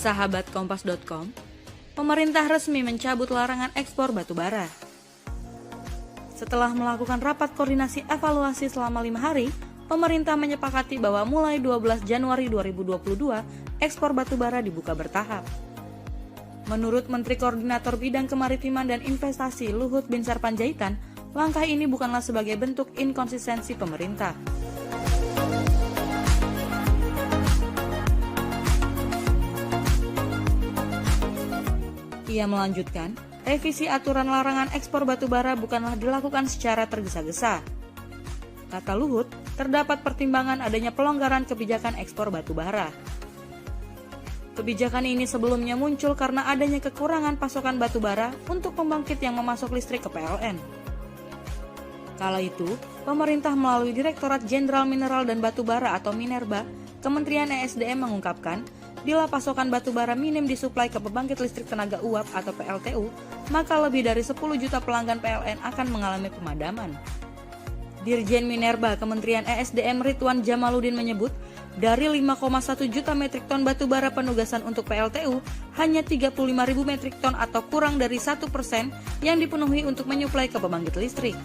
Sahabat Kompas.com, pemerintah resmi mencabut larangan ekspor batu bara. Setelah melakukan rapat koordinasi evaluasi selama 5 hari, pemerintah menyepakati bahwa mulai 12 Januari 2022, ekspor batu bara dibuka bertahap. Menurut Menteri Koordinator Bidang Kemaritiman dan Investasi Luhut Binsar Panjaitan, langkah ini bukanlah sebagai bentuk inkonsistensi pemerintah. Ia melanjutkan, revisi aturan larangan ekspor batu bara bukanlah dilakukan secara tergesa-gesa. Kata Luhut, terdapat pertimbangan adanya pelonggaran kebijakan ekspor batu bara. Kebijakan ini sebelumnya muncul karena adanya kekurangan pasokan batu bara untuk pembangkit yang memasok listrik ke PLN. Kala itu, pemerintah melalui Direktorat Jenderal Mineral dan Batu Bara atau Minerba, Kementerian ESDM mengungkapkan, bila pasokan batu bara minim disuplai ke pembangkit listrik tenaga uap atau PLTU, maka lebih dari 10 juta pelanggan PLN akan mengalami pemadaman. Dirjen Minerba Kementerian ESDM Ridwan Jamaluddin menyebut, dari 5,1 juta metrik ton batu bara penugasan untuk PLTU, hanya 35.000 metrik ton atau kurang dari 1% yang dipenuhi untuk menyuplai ke pembangkit listrik.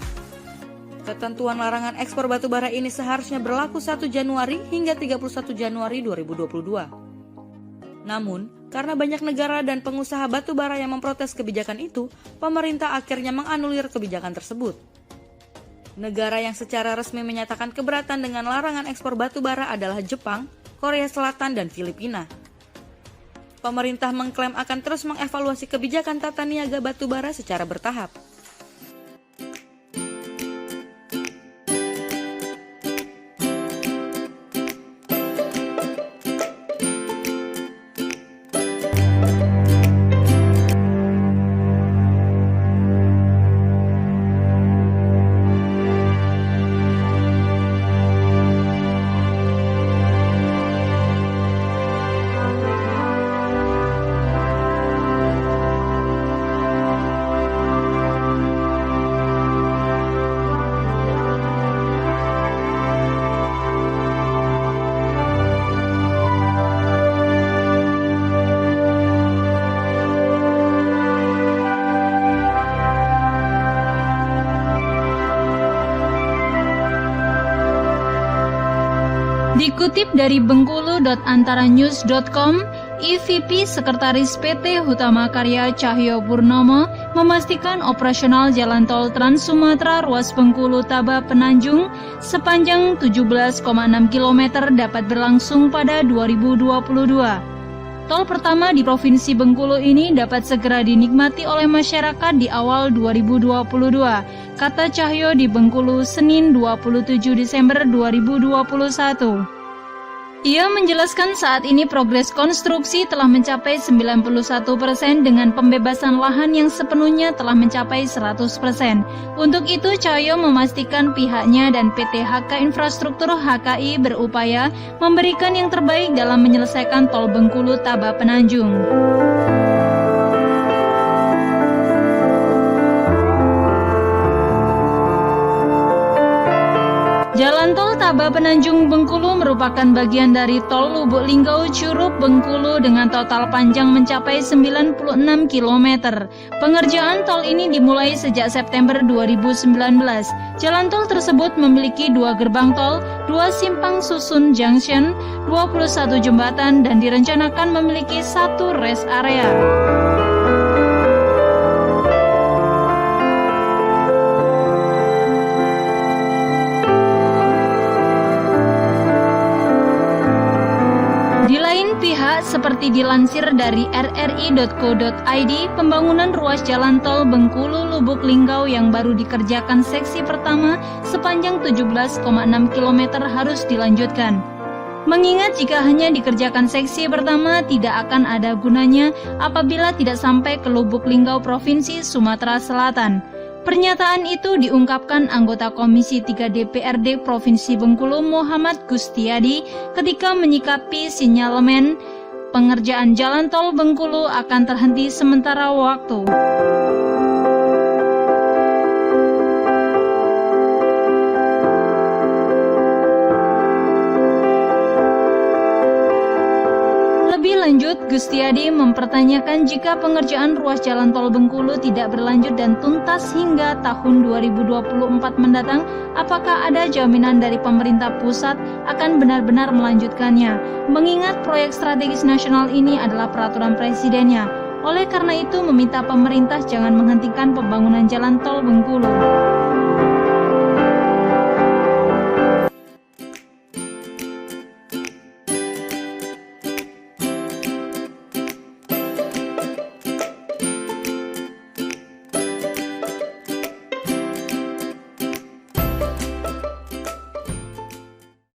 Ketentuan larangan ekspor batu bara ini seharusnya berlaku 1 Januari hingga 31 Januari 2022. Namun, karena banyak negara dan pengusaha batu bara yang memprotes kebijakan itu, pemerintah akhirnya menganulir kebijakan tersebut. Negara yang secara resmi menyatakan keberatan dengan larangan ekspor batu bara adalah Jepang, Korea Selatan, dan Filipina. Pemerintah mengklaim akan terus mengevaluasi kebijakan tata niaga batu bara secara bertahap. Dikutip dari bengkulu.antaranews.com, EVP Sekretaris PT Hutama Karya Cahyo Purnomo memastikan operasional Jalan Tol Trans Sumatera ruas Bengkulu Taba Penanjung sepanjang 17,6 km dapat berlangsung pada 2022. Tol pertama di Provinsi Bengkulu ini dapat segera dinikmati oleh masyarakat di awal 2022, kata Cahyo di Bengkulu Senin 27 Desember 2021. Ia menjelaskan saat ini progres konstruksi telah mencapai 91% dengan pembebasan lahan yang sepenuhnya telah mencapai 100%. Untuk itu, Cahyo memastikan pihaknya dan PT HK Infrastruktur HKI berupaya memberikan yang terbaik dalam menyelesaikan Tol Bengkulu Taba Penanjung. Jalan Tol Taba Penanjung Bengkulu merupakan bagian dari Tol Lubuk Linggau Curup Bengkulu dengan total panjang mencapai 96 km. Pengerjaan tol ini dimulai sejak September 2019. Jalan tol tersebut memiliki 2 gerbang tol, 2 simpang susun junction, 21 jembatan dan direncanakan memiliki 1 rest area. Di lain pihak, seperti dilansir dari rri.co.id, pembangunan ruas jalan tol Bengkulu Lubuk Linggau yang baru dikerjakan seksi pertama sepanjang 17,6 km harus dilanjutkan. Mengingat jika hanya dikerjakan seksi pertama tidak akan ada gunanya apabila tidak sampai ke Lubuk Linggau Provinsi Sumatera Selatan. Pernyataan itu diungkapkan anggota Komisi 3 DPRD Provinsi Bengkulu Muhammad Gustiadi ketika menyikapi sinyalemen pengerjaan jalan tol Bengkulu akan terhenti sementara waktu. Lebih lanjut, Gustiadi mempertanyakan jika pengerjaan ruas jalan tol Bengkulu tidak berlanjut dan tuntas hingga tahun 2024 mendatang, apakah ada jaminan dari pemerintah pusat akan benar-benar melanjutkannya? Mengingat proyek strategis nasional ini adalah peraturan presidennya. Oleh karena itu, meminta pemerintah jangan menghentikan pembangunan jalan tol Bengkulu.